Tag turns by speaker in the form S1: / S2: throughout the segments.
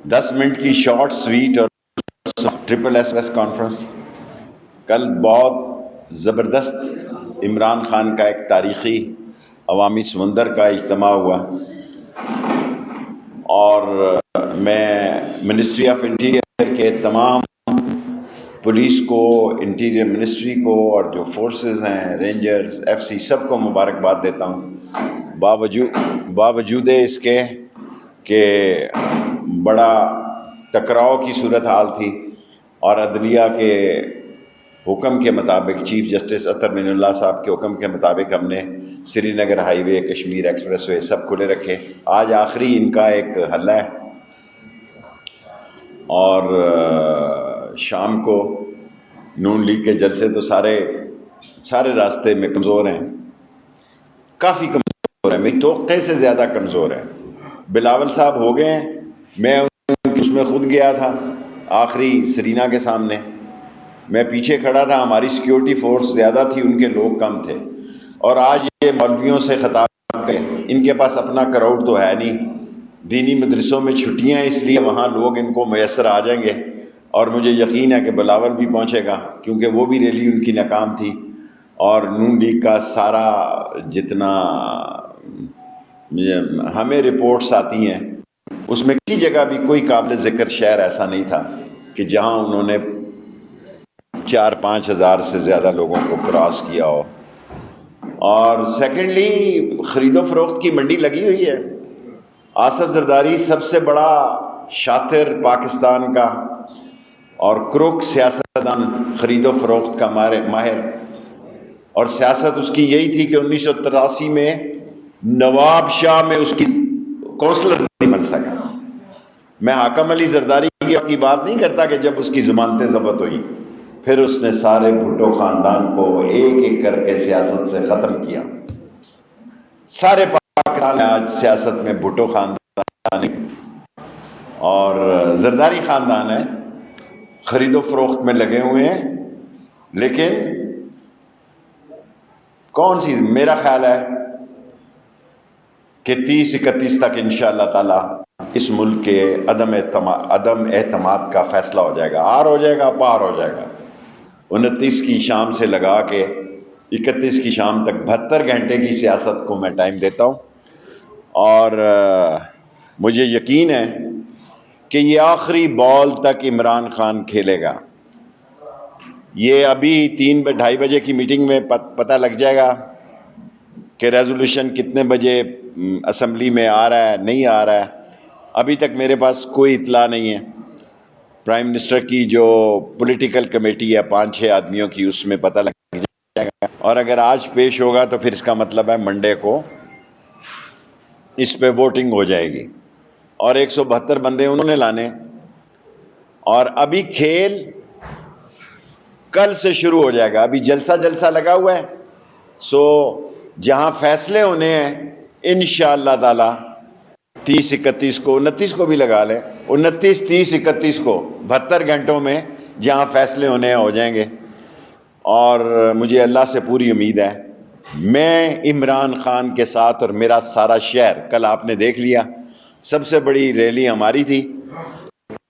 S1: 10 minute کی short sweet اور triple S press conference. کل بہت زبردست عمران خان کا ایک تاریخی عوامی سمندر کا اجتماع ہوا، اور میں منسٹری آف انٹیریئر کے تمام پولیس کو، انٹیریئر منسٹری کو، اور جو فورسز ہیں، رینجرز، ایف سی، سب کو مبارکباد دیتا ہوں. باوجود اس کے کہ بڑا ٹکراؤ کی صورتحال تھی، اور عدلیہ کے حکم کے مطابق، چیف جسٹس اطہر معین اللہ صاحب کے حکم کے مطابق، ہم نے سری نگر ہائی وے، کشمیر ایکسپریس وے سب کھلے رکھے. آج آخری ان کا ایک حل ہے، اور شام کو نون لیگ کے جلسے تو سارے راستے میں کمزور ہیں، کافی کمزور ہیں، میری توقع سے زیادہ کمزور ہیں. بلاول صاحب ہو گئے ہیں، میں اس میں خود گیا تھا آخری سرینا کے سامنے، میں پیچھے کھڑا تھا، ہماری سیکیورٹی فورس زیادہ تھی، ان کے لوگ کم تھے. اور آج یہ مولویوں سے خطاب کریں، ان کے پاس اپنا کراؤڈ تو ہے نہیں، دینی مدرسوں میں چھٹیاں ہیں، اس لیے وہاں لوگ ان کو میسر آ جائیں گے، اور مجھے یقین ہے کہ بلاول بھی پہنچے گا، کیونکہ وہ بھی ریلی ان کی ناکام تھی. اور نون لیگ کا سارا جتنا ہمیں رپورٹس آتی ہیں، اس میں کسی جگہ بھی کوئی قابل ذکر شہر ایسا نہیں تھا کہ جہاں انہوں نے 4-5 ہزار سے زیادہ لوگوں کو کراس کیا ہو. اور سیکنڈلی، خرید و فروخت کی منڈی لگی ہوئی ہے. آصف زرداری سب سے بڑا شاطر پاکستان کا اور کروک سیاستدان، خرید و فروخت کا ماہر، اور سیاست اس کی یہی تھی کہ 1983 میں نواب شاہ میں اس کی کونسلر نہیں بن سکا. میں حاکم علی زرداری کی بات نہیں کرتا کہ جب اس کی ضمانتیں ضبط ہوئی، پھر اس نے سارے بھٹو خاندان کو ایک ایک کر کے سیاست سے ختم کیا. سارے پاکستان آج سیاست میں بھٹو خاندان اور زرداری خاندان ہے، خرید و فروخت میں لگے ہوئے ہیں. لیکن کون سی، میرا خیال ہے کہ 30-31 تک انشاءاللہ تعالی اس ملک کے عدم اعتماد کا فیصلہ ہو جائے گا، آر ہو جائے گا، پار ہو جائے گا. 29 کی شام سے لگا کے 31 کی شام تک 72 گھنٹے کی سیاست کو میں ٹائم دیتا ہوں، اور مجھے یقین ہے کہ یہ آخری بال تک عمران خان کھیلے گا. یہ ابھی 3-2:30 بجے کی میٹنگ میں پتہ لگ جائے گا کہ ریزولوشن کتنے بجے اسمبلی میں آ رہا ہے، نہیں آ رہا ہے. ابھی تک میرے پاس کوئی اطلاع نہیں ہے. پرائم منسٹر کی جو پولیٹیکل کمیٹی ہے 5-6 آدمیوں کی، اس میں پتہ لگ جائے گا، اور اگر آج پیش ہوگا تو پھر اس کا مطلب ہے منڈے کو اس پہ ووٹنگ ہو جائے گی، اور 172 بندے انہوں نے لانے. اور ابھی کھیل کل سے شروع ہو جائے گا. ابھی جلسہ لگا ہوا ہے، سو جہاں فیصلے ہونے ہیں انشاءاللہ تعالی 30-31 کو، 29 کو بھی لگا لیں، 29، 30، 31 کو 72 گھنٹوں میں جہاں فیصلے ہونے ہیں ہو جائیں گے. اور مجھے اللہ سے پوری امید ہے، میں عمران خان کے ساتھ، اور میرا سارا شہر، کل آپ نے دیکھ لیا سب سے بڑی ریلی ہماری تھی.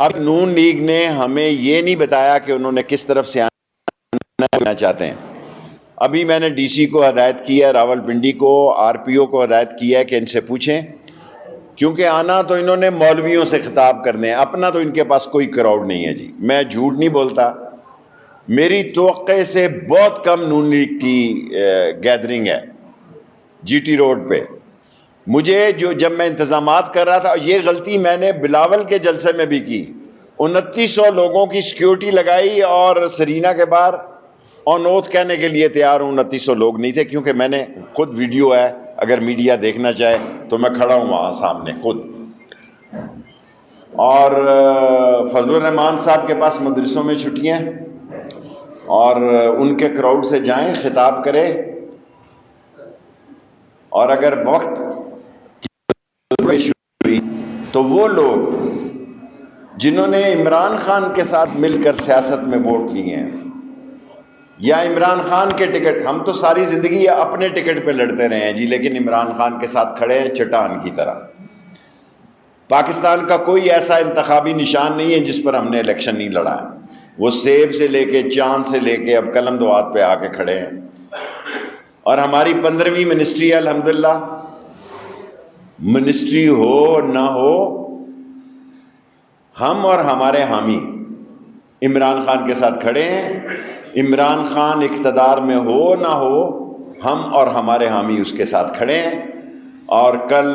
S1: اب نون لیگ نے ہمیں یہ نہیں بتایا کہ انہوں نے کس طرف سے آنا چاہتے ہیں. ابھی میں نے ڈی سی کو ہدایت کی ہے، راول پنڈی کو، آر پی او کو ہدایت کی ہے کہ ان سے پوچھیں، کیونکہ آنا تو انہوں نے مولویوں سے خطاب کرنے ہیں، اپنا تو ان کے پاس کوئی کراؤڈ نہیں ہے. جی میں جھوٹ نہیں بولتا، میری توقع سے بہت کم نون لیگ کی گیدرنگ ہے جی ٹی روڈ پہ. مجھے جب میں انتظامات کر رہا تھا، یہ غلطی میں نے بلاول کے جلسے میں بھی کی، 2900 لوگوں کی سیکیورٹی لگائی، اور سرینا کے باہر آن اوتھ کہنے کے لیے تیار ہوں 2900 لوگ نہیں تھے، کیونکہ میں نے خود ویڈیو ہے، اگر میڈیا دیکھنا چاہے تو میں کھڑا ہوں وہاں سامنے خود. اور فضل الرحمان صاحب کے پاس مدرسوں میں چھٹیاں ہیں، اور ان کے کراؤڈ سے جائیں، خطاب کرے، اور اگر وقت تو وہ لوگ جنہوں نے عمران خان کے ساتھ مل کر سیاست میں ووٹ لیے ہیں، یا عمران خان کے ٹکٹ، ہم تو ساری زندگی اپنے ٹکٹ پہ لڑتے رہے ہیں جی، لیکن عمران خان کے ساتھ کھڑے ہیں چٹان کی طرح. پاکستان کا کوئی ایسا انتخابی نشان نہیں ہے جس پر ہم نے الیکشن نہیں لڑا ہے۔ وہ سیب سے لے کے چاند سے لے کے اب قلم دوات پہ آ کے کھڑے ہیں، اور ہماری 15ویں منسٹری ہے الحمدللہ۔ منسٹری ہو نہ ہو، ہم اور ہمارے حامی عمران خان کے ساتھ کھڑے ہیں۔ عمران خان اقتدار میں ہو نہ ہو، ہم اور ہمارے حامی اس کے ساتھ کھڑے ہیں، اور کل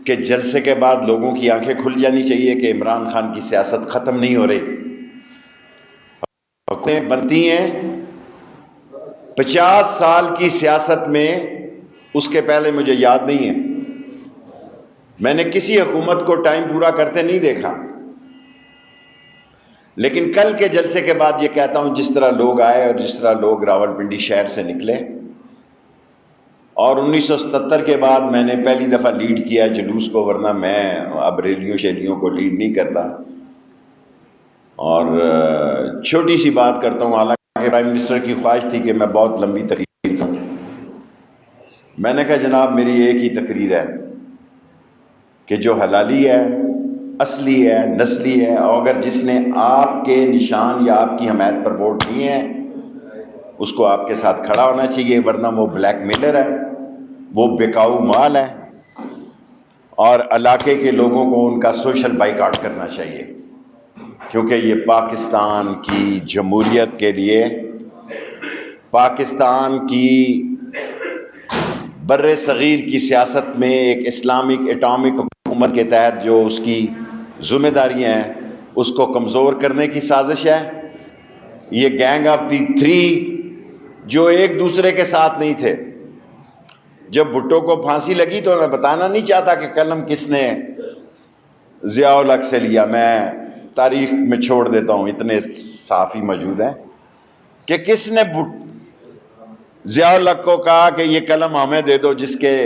S1: کے جلسے کے بعد لوگوں کی آنکھیں کھل جانی چاہیے کہ عمران خان کی سیاست ختم نہیں ہو رہی، حکومتیں بنتی ہیں۔ 50 سال کی سیاست میں اس کے پہلے مجھے یاد نہیں ہے میں نے کسی حکومت کو ٹائم پورا کرتے نہیں دیکھا، لیکن کل کے جلسے کے بعد یہ کہتا ہوں، جس طرح لوگ آئے اور جس طرح لوگ راولپنڈی شہر سے نکلے، اور 1977 کے بعد میں نے پہلی دفعہ لیڈ کیا جلوس کو، ورنہ میں اب ریلیوں شیلیوں کو لیڈ نہیں کرتا۔ اور چھوٹی سی بات کرتا ہوں، حالانکہ پرائم منسٹر کی خواہش تھی کہ میں بہت لمبی تقریر کروں، میں نے کہا جناب میری ایک ہی تقریر ہے کہ جو حلالی ہے، اصلی ہے، نسلی ہے، اور اگر جس نے آپ کے نشان یا آپ کی حمایت پر ووٹ دیے ہیں اس کو آپ کے ساتھ کھڑا ہونا چاہیے، ورنہ وہ بلیک میلر ہے، وہ بکاؤ مال ہے، اور علاقے کے لوگوں کو ان کا سوشل بائیکاٹ کرنا چاہیے، کیونکہ یہ پاکستان کی جمہوریت کے لیے، پاکستان کی بر صغیر کی سیاست میں ایک اسلامک اٹامک حکومت کے تحت جو اس کی ذمہ داریاں ہیں اس کو کمزور کرنے کی سازش ہے۔ یہ گینگ آف دی 3 جو ایک دوسرے کے ساتھ نہیں تھے، جب بھٹو کو پھانسی لگی تو میں بتانا نہیں چاہتا کہ قلم کس نے ضیاء الحق سے لیا، میں تاریخ میں چھوڑ دیتا ہوں، اتنے صحافی موجود ہیں، کہ کس نے ضیاء الحق کو کہا کہ یہ قلم ہمیں دے دو جس کے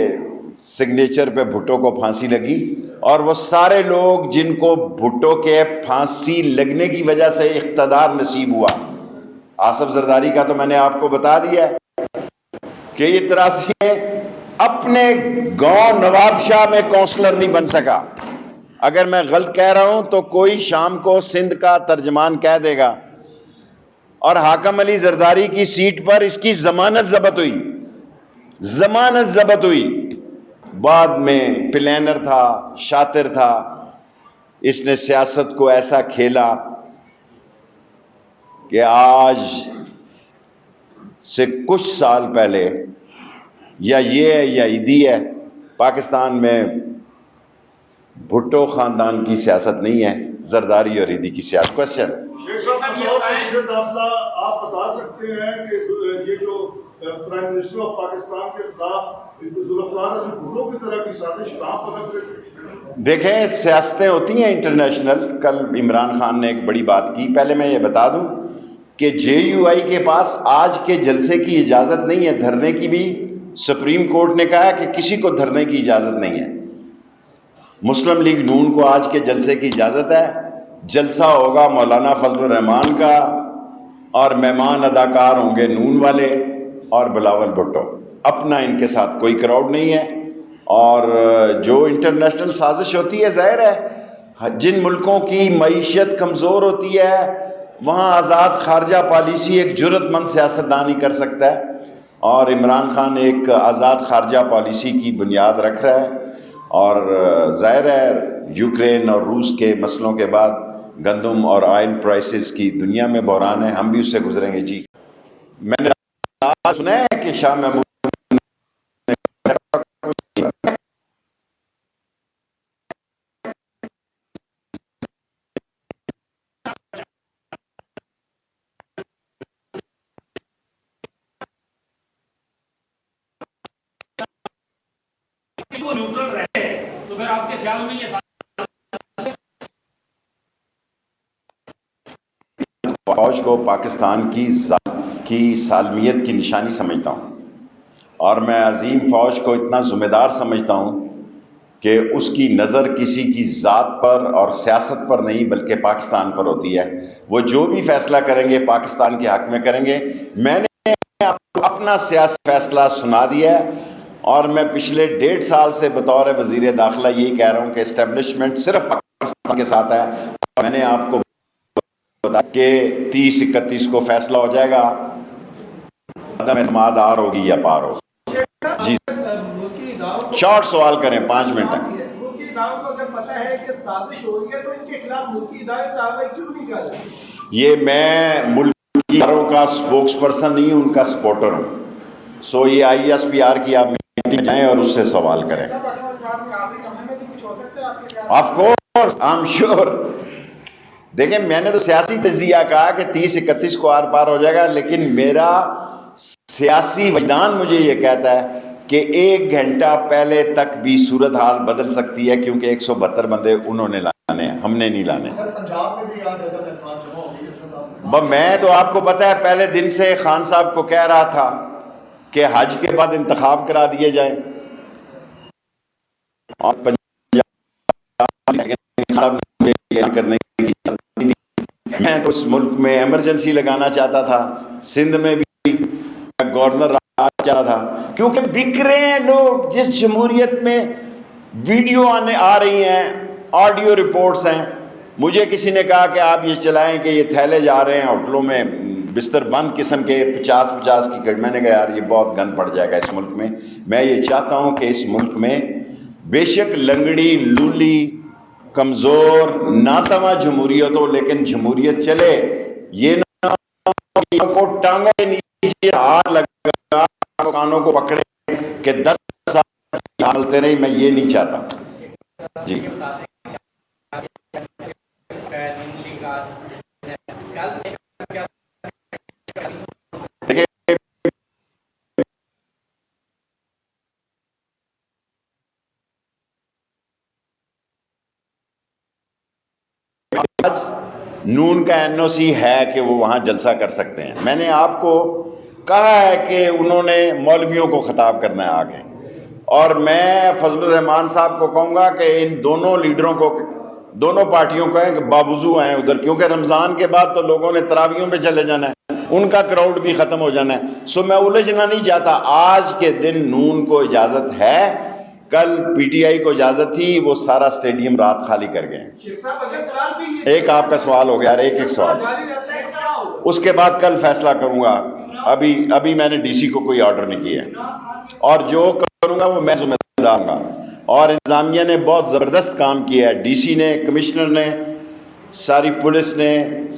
S1: سگنیچر پہ بھٹو کو پھانسی لگی، اور وہ سارے لوگ جن کو بھٹو کے پھانسی لگنے کی وجہ سے اقتدار نصیب ہوا، آصف زرداری کا تو میں نے آپ کو بتا دیا ہے کہ یہ تراسی اپنے گاؤں نواب شاہ میں کونسلر نہیں بن سکا۔ اگر میں غلط کہہ رہا ہوں تو کوئی شام کو سندھ کا ترجمان کہہ دے گا۔ اور حاکم علی زرداری کی سیٹ پر اس کی ضمانت ضبط ہوئی، بعد میں پلینر تھا، شاطر تھا، اس نے سیاست کو ایسا کھیلا کہ آج سے کچھ سال پہلے یا یہ ہے یا عیدی ہے، پاکستان میں بھٹو خاندان کی سیاست نہیں ہے، زرداری اور عیدی کی سیاست۔ کوشچن
S2: آپ بتا سکتے ہیں کہ یہ جو پرائم منسٹر آف پاکستان کے خلاف ذوالفقار علی بھٹو کی طرح کی سازش کہاں پنپ رہی؟
S1: دیکھیں سیاستیں ہوتی ہیں انٹرنیشنل۔ کل عمران خان نے ایک بڑی بات کی، پہلے میں یہ بتا دوں کہ JUI کے پاس آج کے جلسے کی اجازت نہیں ہے، دھرنے کی بھی سپریم کورٹ نے کہا کہ کسی کو دھرنے کی اجازت نہیں ہے۔ مسلم لیگ نون کو آج کے جلسے کی اجازت ہے، جلسہ ہوگا مولانا فضل الرحمان کا، اور مہمان اداکار ہوں گے نون والے اور بلاول بھٹو، اپنا ان کے ساتھ کوئی کراؤڈ نہیں ہے۔ اور جو انٹرنیشنل سازش ہوتی ہے، ظاہر ہے جن ملکوں کی معیشت کمزور ہوتی ہے وہاں آزاد خارجہ پالیسی ایک جرأت مند سیاستدان ہی کر سکتا ہے، اور عمران خان ایک آزاد خارجہ پالیسی کی بنیاد رکھ رہا ہے۔ اور ظاہر ہے یوکرین اور روس کے مسئلوں کے بعد گندم اور آئل پرائسز کی دنیا میں بحران ہے، ہم بھی اس سے گزریں گے۔ جی میں نے سنا ہے کہ شاہ محمود
S3: وہ نیوٹرل رہے تو پھر آپ کے خیال میں یہ
S1: فوج کو پاکستان کی سالمیت کی نشانی سمجھتا ہوں، اور میں عظیم فوج کو اتنا ذمہ دار سمجھتا ہوں کہ اس کی نظر کسی کی ذات پر اور سیاست پر نہیں بلکہ پاکستان پر ہوتی ہے۔ وہ جو بھی فیصلہ کریں گے پاکستان کے حق میں کریں گے۔ میں نے آپ کو اپنا سیاسی فیصلہ سنا دیا ہے، اور میں پچھلے 1.5 سال سے بطور وزیر داخلہ یہی کہہ رہا ہوں کہ اسٹیبلشمنٹ صرف پاکستان کے ساتھ ہے. اور میں نے آپ کو بتایا کہ 30-31 کو فیصلہ ہو جائے گا، عدم اعتماد آر ہوگی یا پار ہوگی. جی شارٹ سوال کریں، 5 منٹ ہیں. یہ میں ملکی اداروں کا سپوکس پرسن نہیں ہوں، ان کا سپورٹر ہوں. سو یہ ISPR کی آپ میٹنگ جائیں اور اس سے سوال کریں. Of course I am sure. دیکھیں میں نے تو سیاسی تجزیہ کہا کہ 30-31 کو آر پار ہو جائے گا، لیکن میرا سیاسی وجدان مجھے یہ کہتا ہے کہ 1 گھنٹہ پہلے تک بھی صورتحال بدل سکتی ہے، کیونکہ 172 بندے انہوں نے لانے ہیں، ہم نے نہیں لانے. میں تو آپ کو پتہ ہے پہلے دن سے خان صاحب کو کہہ رہا تھا کہ حج کے بعد انتخاب کرا دیے جائیں، اور کرنے کی میں تو اس ملک میں ایمرجنسی لگانا چاہتا تھا، سندھ میں بھی گورنر چاہتا تھا، کیونکہ بک رہے ہیں لوگ. جس جمہوریت میں ویڈیو آ رہی ہیں، آڈیو رپورٹس ہیں. مجھے کسی نے کہا کہ آپ یہ چلائیں کہ یہ تھیلے جا رہے ہیں ہوٹلوں میں بستر بند قسم کے 50 کی کٹ. میں نے کہا یار یہ بہت گند پڑ جائے گا اس ملک میں. میں یہ چاہتا ہوں کہ اس ملک میں بے شک لنگڑی لولی کمزور ناتواں جمہوریت ہو، لیکن جمہوریت چلے. یہ نہ کو ٹانگوں کے نیچے ہاتھ لگا کانوں کو پکڑے کہ 10 سال حالتے رہی. میں یہ نہیں چاہتا. جی آج نون کا NOC ہے کہ وہ وہاں جلسہ کر سکتے ہیں. میں نے آپ کو کہا ہے کہ انہوں نے مولویوں کو خطاب کرنا ہے آگے، اور میں فضل الرحمان صاحب کو کہوں گا کہ ان دونوں لیڈروں کو، دونوں پارٹیوں کو کہیں کہ باوضو آئیں ادھر، کیونکہ رمضان کے بعد تو لوگوں نے تراویحوں پہ چلے جانا ہے، ان کا کراؤڈ بھی ختم ہو جانا ہے. سو میں الجھنا نہیں چاہتا. آج کے دن نون کو اجازت ہے، کل PTI کو اجازت تھی، وہ سارا اسٹیڈیم رات خالی کر گئے. ایک آپ کا سوال ہو گیا، ایک سوال، اس کے بعد کل فیصلہ کروں گا. ابھی میں نے DC کو کوئی آرڈر نہیں کیا، اور جو کروں گا وہ میں ذمہ دار ہوں گا. اور انتظامیہ نے بہت زبردست کام کیا ہے، DC نے، کمشنر نے، ساری پولیس نے،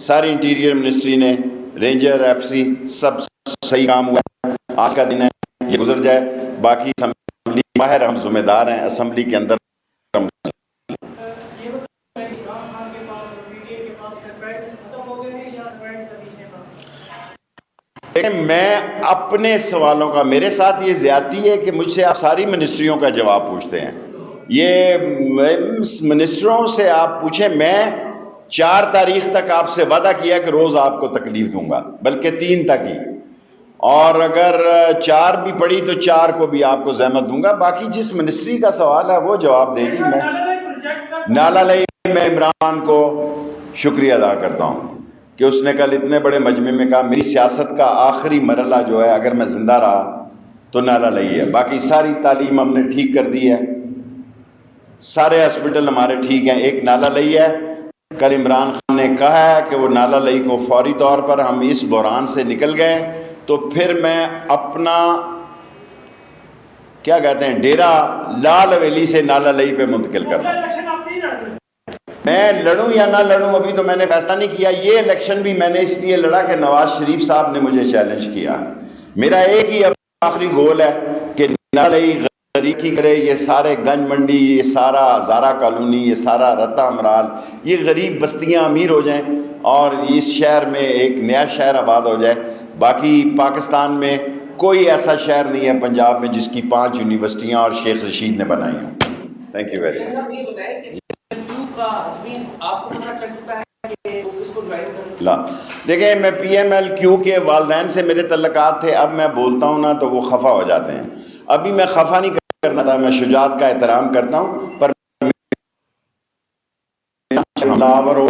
S1: ساری انٹیریئر منسٹری نے، رینجر FC سب صحیح کام ہوا ہے. آج کا دن ہے یہ گزر جائے، باقی اسمبلی باہر ہم ذمہ دار ہیں، اسمبلی کے اندر میں اپنے سوالوں کا، میرے ساتھ یہ زیادتی ہے کہ مجھ سے آپ ساری منسٹریوں کا جواب پوچھتے ہیں. یہ منسٹروں سے آپ پوچھیں. میں 4 تاریخ تک آپ سے وعدہ کیا کہ روز آپ کو تکلیف دوں گا، بلکہ 3 تک ہی، اور اگر 4 بھی پڑی تو 4 کو بھی آپ کو زحمت دوں گا. باقی جس منسٹری کا سوال ہے وہ جواب دے گی. میں نالا لئی میں عمران کو شکریہ ادا کرتا ہوں کہ اس نے کل اتنے بڑے مجمع میں کہا میری سیاست کا آخری مرحلہ جو ہے اگر میں زندہ رہا تو نالا لئی ہے. باقی ساری تعلیم ہم نے ٹھیک کر دی ہے، سارے ہاسپٹل ہمارے ٹھیک ہیں، ایک نالا لئی ہے. کل عمران خان نے کہا ہے کہ وہ نالا لئی کو فوری طور پر ہم اس بحران سے نکل گئے تو پھر میں اپنا کیا کہتے ہیں ڈیرا لال حویلی سے نالا لئی پہ منتقل کر رہا ہوں. میں لڑوں یا نہ لڑوں ابھی تو میں نے فیصلہ نہیں کیا. یہ الیکشن بھی میں نے اس لیے لڑا کہ نواز شریف صاحب نے مجھے چیلنج کیا. میرا ایک ہی آخری گول ہے کہ نالا لئی غریقی کرے. یہ سارے گنج منڈی، یہ سارا ہزارہ کالونی، یہ سارا رتا امرال، یہ غریب بستیاں امیر ہو جائیں اور اس شہر میں ایک نیا شہر آباد ہو جائے. باقی پاکستان میں کوئی ایسا شہر نہیں ہے پنجاب میں جس کی 5 یونیورسٹیاں اور شیخ رشید نے بنائی ہوں. Thank you very much. دیکھیں میں PMLQ کے والدین سے میرے تعلقات تھے. اب میں بولتا ہوں نا تو وہ خفا ہو جاتے ہیں. ابھی میں خفا نہیں کرنا تھا، میں شجاعت کا احترام کرتا ہوں، پر حملہ آور ہو